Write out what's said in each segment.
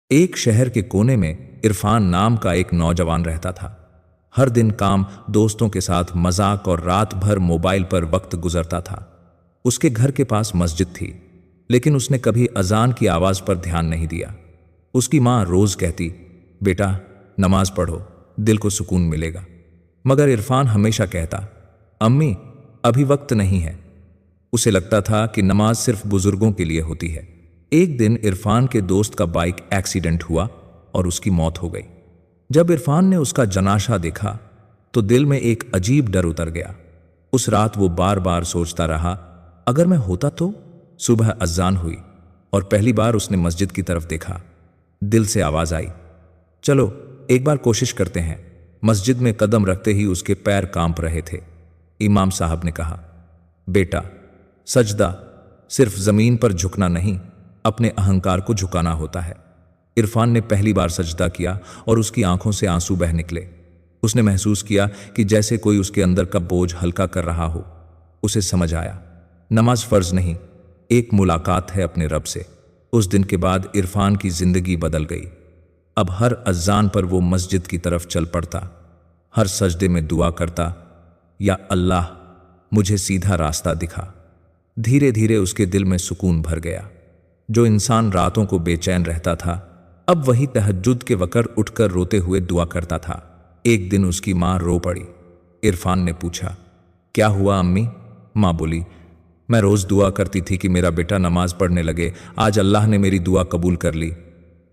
ایک شہر کے کونے میں عرفان نام کا ایک نوجوان رہتا تھا۔ ہر دن کام، دوستوں کے ساتھ مذاق اور رات بھر موبائل پر وقت گزرتا تھا۔ اس کے گھر کے پاس مسجد تھی، لیکن اس نے کبھی اذان کی آواز پر دھیان نہیں دیا۔ اس کی ماں روز کہتی، بیٹا نماز پڑھو، دل کو سکون ملے گا، مگر عرفان ہمیشہ کہتا، امی ابھی وقت نہیں ہے۔ اسے لگتا تھا کہ نماز صرف بزرگوں کے لیے ہوتی ہے۔ ایک دن عرفان کے دوست کا بائک ایکسیڈنٹ ہوا اور اس کی موت ہو گئی۔ جب عرفان نے اس کا جنازہ دیکھا تو دل میں ایک عجیب ڈر اتر گیا۔ اس رات وہ بار بار سوچتا رہا، اگر میں ہوتا تو۔ صبح اذان ہوئی اور پہلی بار اس نے مسجد کی طرف دیکھا۔ دل سے آواز آئی، چلو ایک بار کوشش کرتے ہیں۔ مسجد میں قدم رکھتے ہی اس کے پیر کانپ رہے تھے۔ امام صاحب نے کہا، بیٹا سجدہ صرف زمین پر جھکنا نہیں، اپنے اہنکار کو جھکانا ہوتا ہے۔ عرفان نے پہلی بار سجدہ کیا اور اس کی آنکھوں سے آنسو بہہ نکلے۔ اس نے محسوس کیا کہ جیسے کوئی اس کے اندر کا بوجھ ہلکا کر رہا ہو۔ اسے سمجھ آیا، نماز فرض نہیں، ایک ملاقات ہے اپنے رب سے۔ اس دن کے بعد عرفان کی زندگی بدل گئی۔ اب ہر اذان پر وہ مسجد کی طرف چل پڑتا، ہر سجدے میں دعا کرتا، یا اللہ مجھے سیدھا راستہ دکھا۔ دھیرے دھیرے اس کے دل میں سکون بھر گیا۔ جو انسان راتوں کو بے چین رہتا تھا، اب وہی تہجد کے وقت اٹھ کر روتے ہوئے دعا کرتا تھا۔ ایک دن اس کی ماں رو پڑی۔ عرفان نے پوچھا، کیا ہوا امی؟ ماں بولی، میں روز دعا کرتی تھی کہ میرا بیٹا نماز پڑھنے لگے، آج اللہ نے میری دعا قبول کر لی۔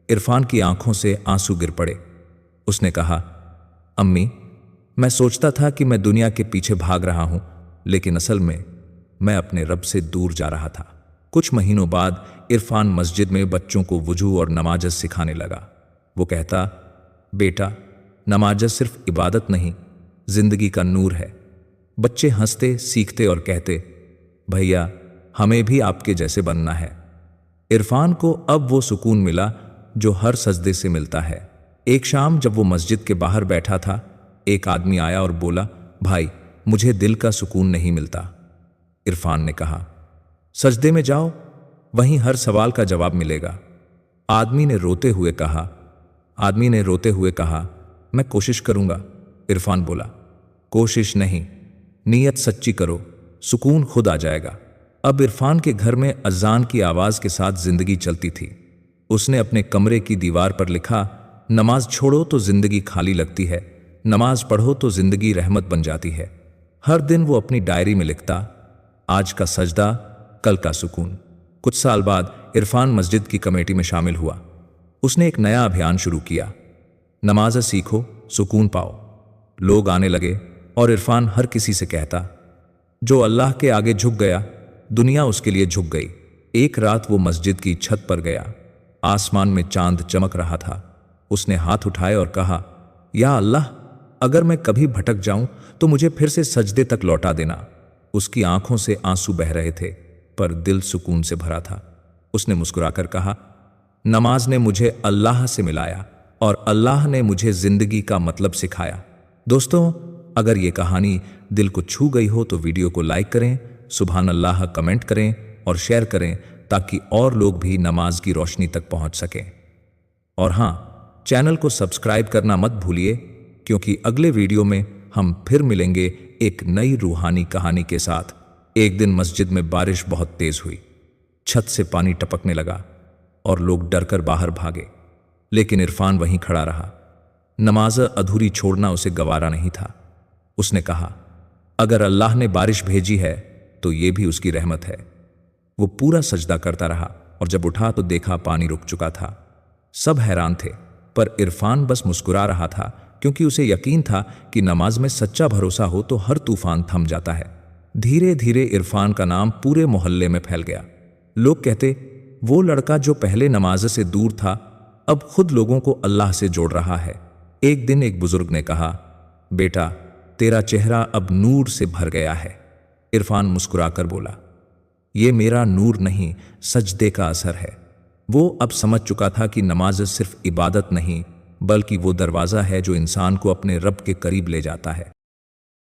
عرفان کی آنکھوں سے آنسو گر پڑے۔ اس نے کہا، امی میں سوچتا تھا کہ میں دنیا کے پیچھے بھاگ رہا ہوں، لیکن اصل میں اپنے رب سے دور جا رہا تھا۔ کچھ مہینوں بعد عرفان مسجد میں بچوں کو وضو اور نماز سکھانے لگا۔ وہ کہتا، بیٹا نماز صرف عبادت نہیں، زندگی کا نور ہے۔ بچے ہنستے، سیکھتے اور کہتے، بھیا ہمیں بھی آپ کے جیسے بننا ہے۔ عرفان کو اب وہ سکون ملا جو ہر سجدے سے ملتا ہے۔ ایک شام جب وہ مسجد کے باہر بیٹھا تھا، ایک آدمی آیا اور بولا، بھائی مجھے دل کا سکون نہیں ملتا۔ عرفان نے کہا، سجدے میں جاؤ، وہیں ہر سوال کا جواب ملے گا۔ آدمی نے روتے ہوئے کہا، میں کوشش کروں گا۔ عرفان بولا، کوشش نہیں، نیت سچی کرو، سکون خود آ جائے گا۔ اب عرفان کے گھر میں اذان کی آواز کے ساتھ زندگی چلتی تھی۔ اس نے اپنے کمرے کی دیوار پر لکھا، نماز چھوڑو تو زندگی خالی لگتی ہے، نماز پڑھو تو زندگی رحمت بن جاتی ہے۔ ہر دن وہ اپنی ڈائری میں لکھتا، آج کا سجدہ، کل کا سکون۔ کچھ سال بعد عرفان مسجد کی کمیٹی میں شامل ہوا۔ اس نے ایک نیا ابھیان شروع کیا، نماز سیکھو، سکون پاؤ۔ لوگ آنے لگے اور عرفان ہر کسی سے کہتا، جو اللہ کے آگے جھک گیا، دنیا اس کے لیے جھک گئی۔ ایک رات وہ مسجد کی چھت پر گیا۔ آسمان میں چاند چمک رہا تھا۔ اس نے ہاتھ اٹھائے اور کہا، یا اللہ اگر میں کبھی بھٹک جاؤں تو مجھے پھر سے سجدے تک لوٹا دینا۔ اس کی آنکھوں سے آنسو بہہ رہے تھے، پر دل سکون سے بھرا تھا۔ اس نے مسکرا کر کہا، نماز نے مجھے اللہ سے ملایا اور اللہ نے مجھے زندگی کا مطلب سکھایا۔ دوستوں، اگر یہ کہانی دل کو چھو گئی ہو تو ویڈیو کو لائک کریں، سبحان اللہ کمنٹ کریں اور شیئر کریں تاکہ اور لوگ بھی نماز کی روشنی تک پہنچ سکیں۔ اور ہاں، چینل کو سبسکرائب کرنا مت بھولیے، کیونکہ اگلے ویڈیو میں ہم پھر ملیں گے ایک نئی روحانی کہانی کے ساتھ۔ ایک دن مسجد میں بارش بہت تیز ہوئی، چھت سے پانی ٹپکنے لگا اور لوگ ڈر کر باہر بھاگے، لیکن عرفان وہیں کھڑا رہا۔ نماز ادھوری چھوڑنا اسے گوارا نہیں تھا۔ اس نے کہا، اگر اللہ نے بارش بھیجی ہے تو یہ بھی اس کی رحمت ہے۔ وہ پورا سجدہ کرتا رہا اور جب اٹھا تو دیکھا پانی رک چکا تھا۔ سب حیران تھے، پر عرفان بس مسکرا رہا تھا، کیونکہ اسے یقین تھا کہ نماز میں سچا بھروسہ ہو تو ہر طوفان تھم جاتا ہے۔ دھیرے دھیرے عرفان کا نام پورے محلے میں پھیل گیا۔ لوگ کہتے، وہ لڑکا جو پہلے نماز سے دور تھا اب خود لوگوں کو اللہ سے جوڑ رہا ہے۔ ایک دن ایک بزرگ نے کہا، بیٹا تیرا چہرہ اب نور سے بھر گیا ہے۔ عرفان مسکرا کر بولا، یہ میرا نور نہیں، سجدے کا اثر ہے۔ وہ اب سمجھ چکا تھا کہ نماز صرف عبادت نہیں، بلکہ وہ دروازہ ہے جو انسان کو اپنے رب کے قریب لے جاتا ہے۔